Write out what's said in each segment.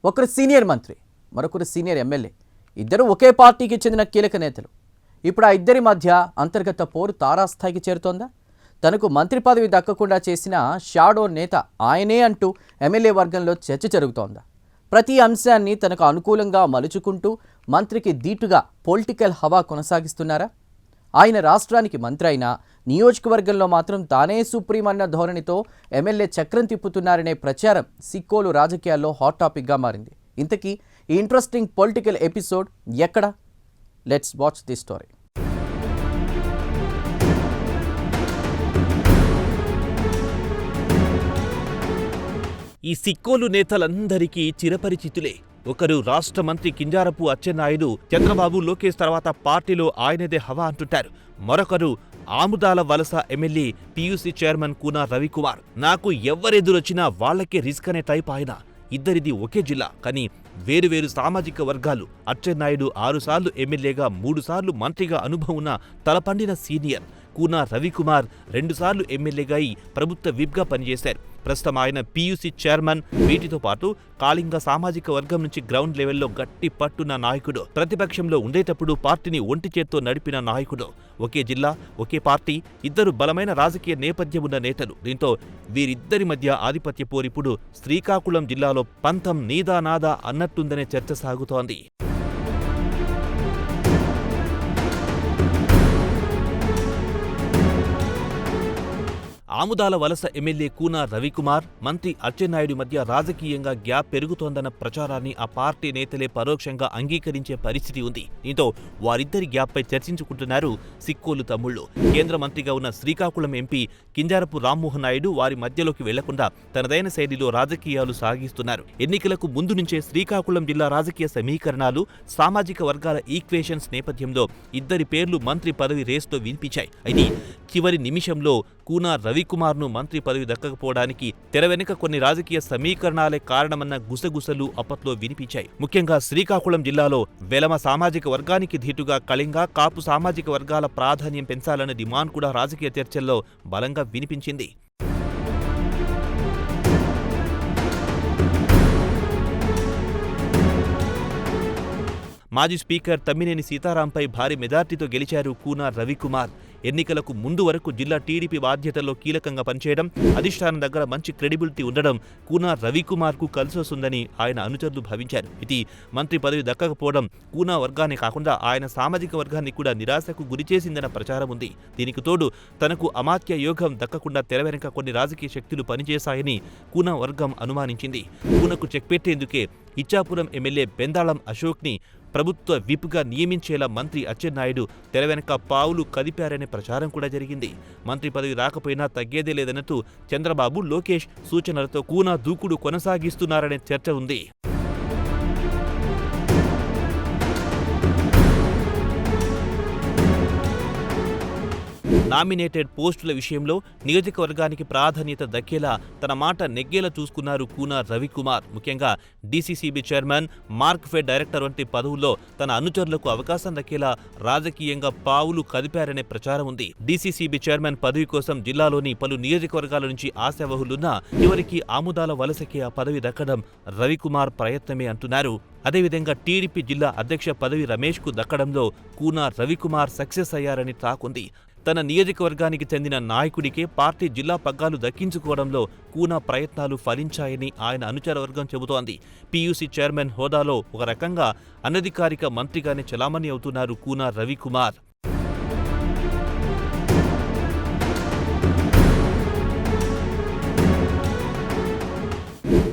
ఒకరు సీనియర్ మంత్రి, మరొకరు సీనియర్ ఎమ్మెల్యే. ఇద్దరు ఒకే పార్టీకి చెందిన కీలక నేతలు. ఇప్పుడు ఆ ఇద్దరి మధ్య అంతర్గత పోరు తారాస్థాయికి చేరుతోందా? తనకు మంత్రి పదవి దక్కకుండా చేసిన షాడో నేత ఆయనే అంటూ ఎమ్మెల్యే వర్గంలో చర్చ జరుగుతోందా? ప్రతి అంశాన్ని తనకు అనుకూలంగా మలుచుకుంటూ మంత్రికి దీటుగా పొలిటికల్ హవా కొనసాగిస్తున్నారా? ఆయన రాష్ట్రానికి మంత్రి అయినా నియోజకవర్గంలో మాత్రం తానే సుప్రీం అన్న ధోరణితో ఎమ్మెల్యే చక్రం తిప్పుతున్నారనే ప్రచారం సిక్కోలు రాజకీయాల్లో హాట్ టాపిక్గా మారింది. ఇంతకీ ఈ ఇంట్రెస్టింగ్ పొలిటికల్ ఎపిసోడ్ ఎక్కడ? Let's watch the story. ఈ సిక్కోలు నేతలందరికీ చిరపరిచితులే. ఒకరు రాష్ట్ర మంత్రి కింజారపు అచ్చెన్నాయుడు, చంద్రబాబు లోకేష్ తర్వాత పార్టీలో ఆయనదే హవా అంటుంటారు. మరొకరు ఆముదాల వలస MLA PUC chairman Koona Ravikumar. నాకు ఎవ్వరెదురొచ్చినా వాళ్లకే రిస్క్ అనే టైప్ ఆయన. ఇద్దరిది ఒకే జిల్లా, కానీ వేరువేరు సామాజిక వర్గాలు. అచ్చెన్నాయుడు 6 సార్లు ఎమ్మెల్యేగా, 3 సార్లు మంత్రిగా అనుభవం ఉన్న తలపండిన సీనియర్. కూన రవికుమార్ 2 సార్లు ఎమ్మెల్యేగా ప్రభుత్వ విప్గా పనిచేశారు. ప్రస్తుతం ఆయన పీయూసీ చైర్మన్. వీటితో పాటు కాళింగ సామాజిక వర్గం నుంచి గ్రౌండ్ లెవెల్లో గట్టి పట్టున్న నాయకుడు. ప్రతిపక్షంలో ఉండేటప్పుడు పార్టీని ఒంటి చేత్తో నడిపిన నాయకుడు. ఒకే జిల్లా, ఒకే పార్టీ, ఇద్దరు బలమైన రాజకీయ నేపథ్యం ఉన్న నేతలు. దీంతో వీరిద్దరి మధ్య ఆధిపత్య పోరిప్పుడు శ్రీకాకుళం జిల్లాలో పంతం నీదా నాదా అన్నట్టుందనే చర్చ సాగుతోంది. ఆముదాల వలస ఎమ్మెల్యే కూన రవికుమార్, మంత్రి అచ్చెన్నాయుడు మధ్య రాజకీయంగా గ్యాప్ పెరుగుతోందన్న ప్రచారాన్ని ఆ పార్టీ నేతలే పరోక్షంగా అంగీకరించే పరిస్థితి ఉంది. దీంతో వారిద్దరి గ్యాప్పై చర్చించుకుంటున్నారు సిక్కోలు తమ్ముళ్లు. కేంద్ర మంత్రిగా ఉన్న శ్రీకాకుళం ఎంపీ కింజారపు రామ్మోహన్ నాయుడు వారి మధ్యలోకి వెళ్లకుండా తనదైన శైలిలో రాజకీయాలు సాగిస్తున్నారు. ఎన్నికలకు ముందు నుంచే శ్రీకాకుళం జిల్లా రాజకీయ సమీకరణాలు, సామాజిక వర్గాల ఈక్వేషన్స్ నేపథ్యంలో ఇద్దరి పేర్లు మంత్రి పదవి రేస్లో వినిపించాయి. అయితే చివరి నిమిషంలో కూన రవికుమార్ను మంత్రి పదవి దక్కకపోవడానికి తెర వెనుక కొన్ని రాజకీయ సమీకరణాలే కారణమన్న గుసగుసలు అప్పట్లో వినిపించాయి. ముఖ్యంగా శ్రీకాకుళం జిల్లాలో వెలమ సామాజిక వర్గానికి ధీటుగా కళింగ, కాపు సామాజిక వర్గాల ప్రాధాన్యం పెంచాలన్న డిమాండ్ కూడా రాజకీయ చర్చల్లో బలంగా వినిపించింది. మాజీ స్పీకర్ తమ్మినేని సీతారాంపై భారీ మెజార్టీతో గెలిచారు కూన రవికుమార్. ఎన్నికలకు ముందు వరకు జిల్లా టీడీపీ బాధ్యతల్లో కీలకంగా పనిచేయడం, అధిష్టానం దగ్గర మంచి క్రెడిబిలిటీ ఉండడం కూన రవికుమార్కు కలిసొస్తుందని ఆయన అనుచరులు భావించారు. ఇది మంత్రి పదవి దక్కకపోవడం కూన వర్గాన్ని కాకుండా ఆయన సామాజిక వర్గాన్ని కూడా నిరాశకు గురిచేసిందన్న ప్రచారం ఉంది. దీనికి తోడు తనకు అమాత్య యోగం దక్కకుండా తెర వెనుక కొన్ని రాజకీయ శక్తులు పనిచేశాయని కూన వర్గం అనుమానించింది. కూనకు చెక్ పెట్టేందుకే ఇచ్చాపురం ఎమ్మెల్యే బెందాళం అశోక్ని ప్రభుత్వ విప్గా నియమించేలా మంత్రి అచ్చెన్నాయుడు తెర వెనక పావులు కదిపారనే ప్రచారం కూడా జరిగింది. మంత్రి పదవి రాకపోయినా తగ్గేదే లేదన్నట్టు చంద్రబాబు, లోకేష్ సూచనలతో కూన దూకుడు కొనసాగిస్తున్నారనే చర్చ ఉంది. నామినేటెడ్ పోస్టుల విషయంలో నియోజకవర్గానికి ప్రాధాన్యత దక్కేలా తన మాట నెగ్గేలా చూసుకున్నారు కూన రవికుమార్. ముఖ్యంగా డీసీసీబీ చైర్మన్, మార్క్ఫెడ్ డైరెక్టర్ వంటి పదవుల్లో తన అనుచరులకు అవకాశం దక్కేలా రాజకీయంగా పావులు కదిపారనే ప్రచారం ఉంది. డీసీసీబీ చైర్మన్ పదవి కోసం జిల్లాలోని పలు నియోజకవర్గాల నుంచి ఆశావహులున్నా చివరికి ఆముదాల వలసకి ఆ పదవి దక్కడం రవికుమార్ ప్రయత్నమే అంటున్నారు. అదేవిధంగా టీడీపీ జిల్లా అధ్యక్ష పదవి రమేష్కు దక్కడంలో కూన రవికుమార్ సక్సెస్ అయ్యారని టాక్ ఉంది. తన నియోజకవర్గానికి చెందిన నాయకుడికే పార్టీ జిల్లా పగ్గాలు దక్కించుకోవడంలో కూన ప్రయత్నాలు ఫలించాయని ఆయన అనుచర వర్గం చెబుతోంది. పీయూసీ చైర్మన్ హోదాలో ఒక రకంగా అనధికారిక మంత్రిగానే చలామణి అవుతున్నారు కూన రవికుమార్.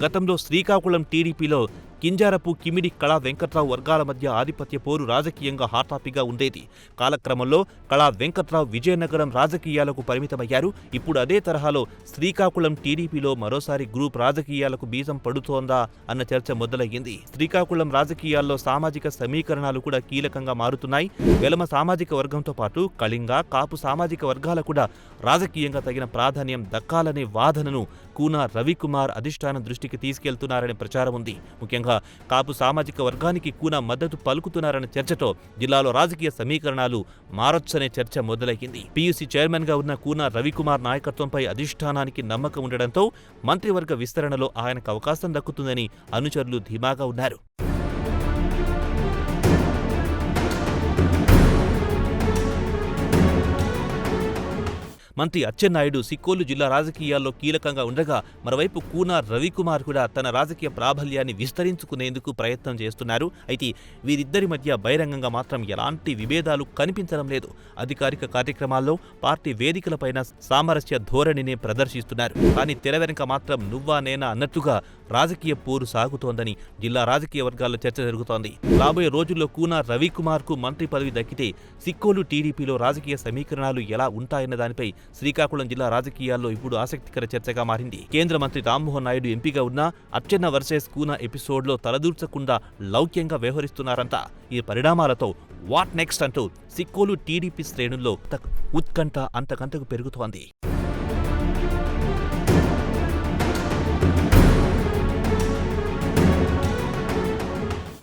గతంలో శ్రీకాకుళం టీడీపీలో కింజారపు, కిమిడి, కళా వెంకట్రావు వర్గాల మధ్య ఆధిపత్య పోరు రాజకీయంగా హాట్ టాపిక్గా ఉండేది. కాలక్రమంలో కళా వెంకట్రావు విజయనగరం రాజకీయాలకు పరిమితమయ్యారు. ఇప్పుడు అదే తరహాలో శ్రీకాకుళం టీడీపీలో మరోసారి గ్రూప్ రాజకీయాలకు బీజం పడుతోందా అన్న చర్చ మొదలయ్యింది. శ్రీకాకుళం రాజకీయాల్లో సామాజిక సమీకరణాలు కూడా కీలకంగా మారుతున్నాయి. వెలమ సామాజిక వర్గంతో పాటు కళింగ, కాపు సామాజిక వర్గాల కూడా రాజకీయంగా తగిన ప్రాధాన్యం దక్కాలనే వాదనను కూన రవికుమార్ అధిష్టానం దృష్టికి తీసుకెళ్తున్నారనే ప్రచారం ఉంది. ముఖ్యంగా సందర్భంగా కాపు సామాజిక వర్గానికి కూన మద్దతు పలుకుతున్నారన్న చర్చతో జిల్లాలో రాజకీయ సమీకరణాలు మారొచ్చనే చర్చ మొదలయ్యింది. పీయూసీ చైర్మన్గా ఉన్న కూన రవికుమార్ నాయకత్వంపై అధిష్టానానికి నమ్మకం ఉండడంతో మంత్రివర్గ విస్తరణలో ఆయనకు అవకాశం దక్కుతుందని అనుచరులు ధీమాగా ఉన్నారు. మంత్రి అచ్చెన్నాయుడు సిక్కోలు జిల్లా రాజకీయాల్లో కీలకంగా ఉండగా మరోవైపు కూన రవికుమార్ కూడా తన రాజకీయ ప్రాబల్యాన్ని విస్తరించుకునేందుకు ప్రయత్నం చేస్తున్నారు. అయితే వీరిద్దరి మధ్య బహిరంగంగా మాత్రం ఎలాంటి విభేదాలు కనిపించడం లేదు. అధికారిక కార్యక్రమాల్లో పార్టీ వేదికలపైన సామరస్య ధోరణిని ప్రదర్శిస్తున్నారు. కానీ తెర వెనుక మాత్రం నువ్వా నేనా అన్నట్టుగా రాజకీయ పోరు సాగుతోందని జిల్లా రాజకీయ వర్గాల్లో చర్చ జరుగుతోంది. రాబోయే రోజుల్లో కూన రవికుమార్ కు మంత్రి పదవి దక్కితే సిక్కోలు టీడీపీలో రాజకీయ సమీకరణాలు ఎలా ఉంటాయన్న దానిపై శ్రీకాకుళం జిల్లా రాజకీయాల్లో ఇప్పుడు ఆసక్తికర చర్చగా మారింది. కేంద్ర మంత్రి రామ్మోహన్ నాయుడు ఎంపీగా ఉన్న అచ్చెన్న వర్సెస్ కూన ఎపిసోడ్లో తలదూర్చకుండా లౌక్యంగా వ్యవహరిస్తున్నారంతా. ఈ పరిణామాలతో వాట్ నెక్స్ట్ అంటూ సిక్కోలు టీడీపీ శ్రేణుల్లో ఉత్కంఠ అంతకంతకు పెరుగుతోంది.